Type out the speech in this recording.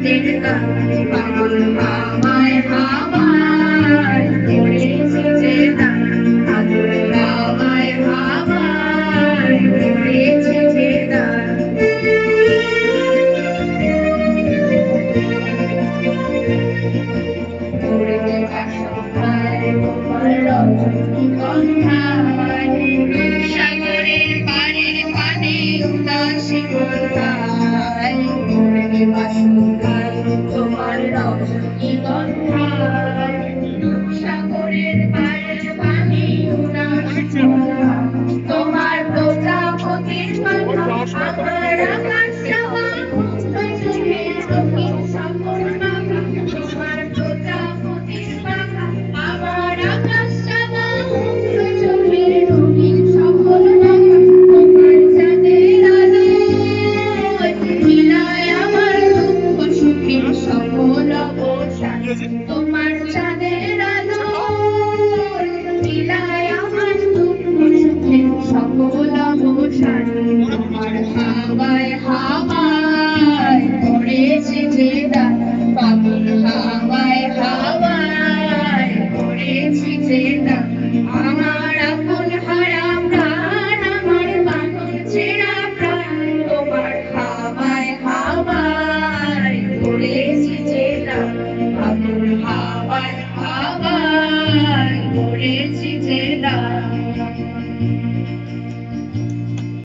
রাতের গান পাগল হাওয়ায় হাওয়ায় করেছে যে গান পাগল হাওয়ায় হাওয়ায় করেছে যে গান উড়ে আকাশে তোমার রজনীগন্ধায় সাগরের পাড়ের পানে উদাসী গন্ধায় উড়ে বাসুধায় তোমার রজনীগন্ধায় সাগরের পাড়ের পানে উদাসী গন্ধায় তোমার প্রজাপতির কথা আমার আকাশ চাওয়া মুক্ত চোখের রঙিন সকল মাখা তোমার প্রজাপতির পাখা আমার আকাশ চাওয়া মুক্ত চোখের রঙিন সকল মাখা তোমার চাঁদের আলোয় মিলায় আমার দুঃখ সুখের সকল অবসান তোমার চাঁদের আলোয় মিলায় আমার দুঃখ সুখের সকল অবসান